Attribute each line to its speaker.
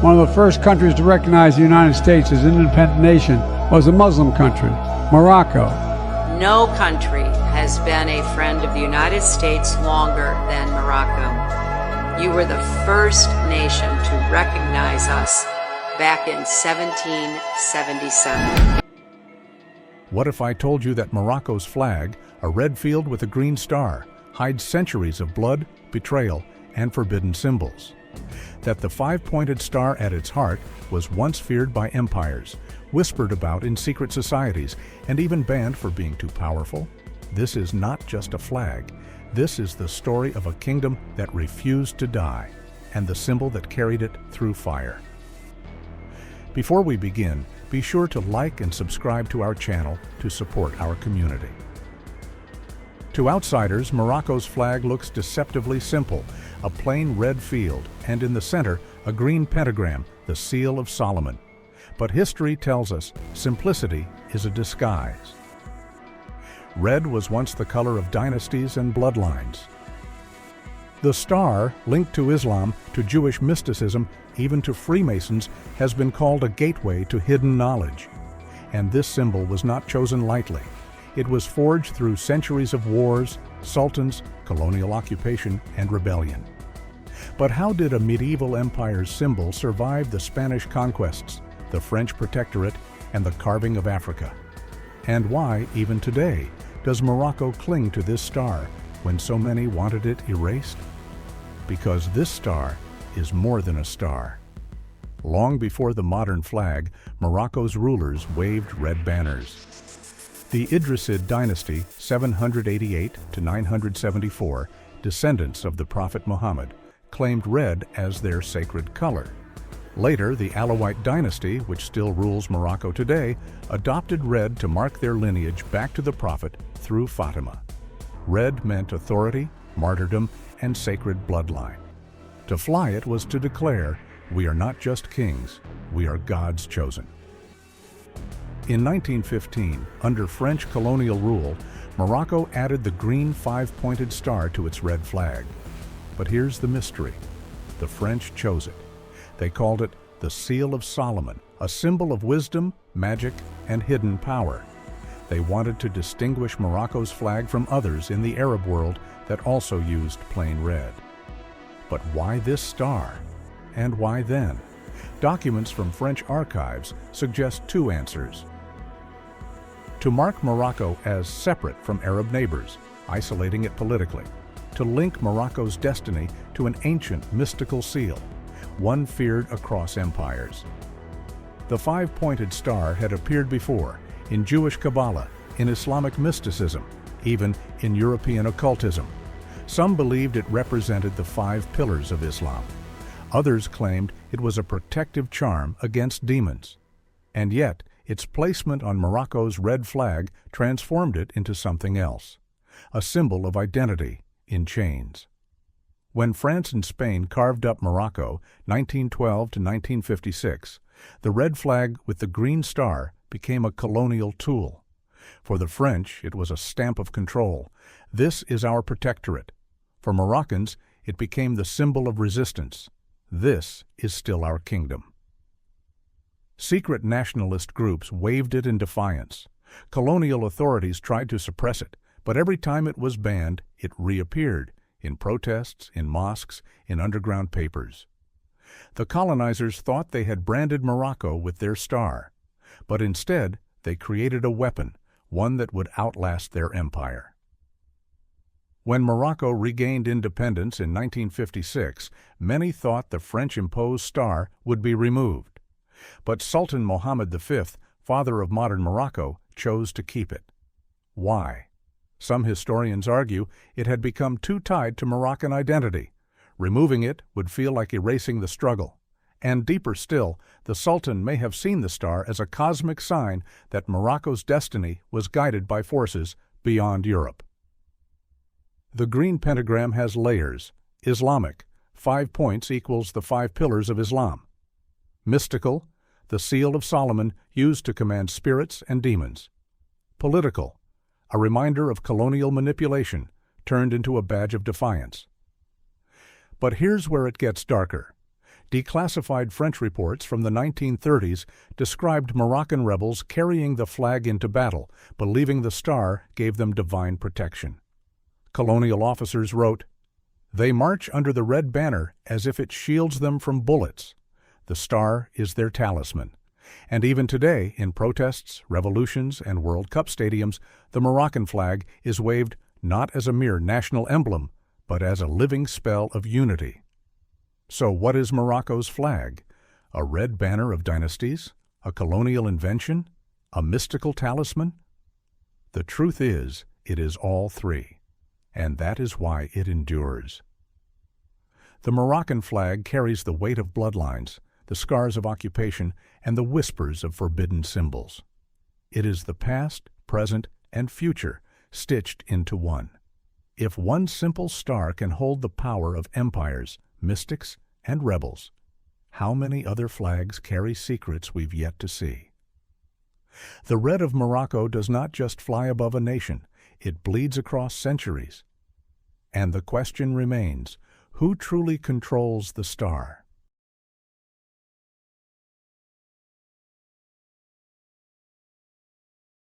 Speaker 1: One of the first countries to recognize the United States as an independent nation was a Muslim country, Morocco.
Speaker 2: No country has been a friend of the United States longer than Morocco. You were the first nation to recognize us back in 1777.
Speaker 3: What if I told you that Morocco's flag, a red field with a green star, hides centuries of blood, betrayal, and forbidden symbols? That the five-pointed star at its heart was once feared by empires, whispered about in secret societies, and even banned for being too powerful? This is not just a flag. This is the story of a kingdom that refused to die, and the symbol that carried it through fire. Before we begin, be sure to like and subscribe to our channel to support our community. To outsiders, Morocco's flag looks deceptively simple, a plain red field, and in the center, a green pentagram, the Seal of Solomon. But history tells us simplicity is a disguise. Red was once the color of dynasties and bloodlines. The star, linked to Islam, to Jewish mysticism, even to Freemasons, has been called a gateway to hidden knowledge. And this symbol was not chosen lightly. It was forged through centuries of wars, sultans, colonial occupation, and rebellion. But how did a medieval empire's symbol survive the Spanish conquests, the French protectorate, and the carving of Africa? And why, even today, does Morocco cling to this star when so many wanted it erased? Because this star is more than a star. Long before the modern flag, Morocco's rulers waved red banners. The Idrisid dynasty, 788 to 974, descendants of the Prophet Muhammad, claimed red as their sacred color. Later, the Alawite dynasty, which still rules Morocco today, adopted red to mark their lineage back to the Prophet through Fatima. Red meant authority, martyrdom, and sacred bloodline. To fly it was to declare, "We are not just kings, we are God's chosen." In 1915, under French colonial rule, Morocco added the green five-pointed star to its red flag. But here's the mystery. The French chose it. They called it the Seal of Solomon, a symbol of wisdom, magic, and hidden power. They wanted to distinguish Morocco's flag from others in the Arab world that also used plain red. But why this star? And why then? Documents from French archives suggest two answers. To mark Morocco as separate from Arab neighbors, isolating it politically. To link Morocco's destiny to an ancient mystical seal, one feared across empires. The five-pointed star had appeared before in Jewish Kabbalah, in Islamic mysticism, even in European occultism. Some believed it represented the five pillars of Islam. Others claimed it was a protective charm against demons. And yet, its placement on Morocco's red flag transformed it into something else, a symbol of identity in chains. When France and Spain carved up Morocco, 1912 to 1956, the red flag with the green star became a colonial tool. For the French, it was a stamp of control. This is our protectorate. For Moroccans, it became the symbol of resistance. This is still our kingdom. Secret nationalist groups waved it in defiance. Colonial authorities tried to suppress it, but every time it was banned, it reappeared, in protests, in mosques, in underground papers. The colonizers thought they had branded Morocco with their star, but instead they created a weapon, one that would outlast their empire. When Morocco regained independence in 1956, many thought the French-imposed star would be removed. But Sultan Mohammed V, father of modern Morocco, chose to keep it. Why? Some historians argue it had become too tied to Moroccan identity. Removing it would feel like erasing the struggle. And deeper still, the Sultan may have seen the star as a cosmic sign that Morocco's destiny was guided by forces beyond Europe. The green pentagram has layers. Islamic, 5 points equals the 5 pillars of Islam. Mystical, the Seal of Solomon used to command spirits and demons. Political, a reminder of colonial manipulation turned into a badge of defiance. But here's where it gets darker. Declassified French reports from the 1930s described Moroccan rebels carrying the flag into battle, believing the star gave them divine protection. Colonial officers wrote, "They march under the red banner as if it shields them from bullets. The star is their talisman." And even today, in protests, revolutions, and World Cup stadiums, the Moroccan flag is waved not as a mere national emblem, but as a living spell of unity. So what is Morocco's flag? A red banner of dynasties? A colonial invention? A mystical talisman? The truth is, it is all three, and that is why it endures. The Moroccan flag carries the weight of bloodlines, the scars of occupation, and the whispers of forbidden symbols. It is the past, present, and future stitched into one. If one simple star can hold the power of empires, mystics, and rebels, how many other flags carry secrets we've yet to see? The red of Morocco does not just fly above a nation, it bleeds across centuries. And the question remains, who truly controls the star?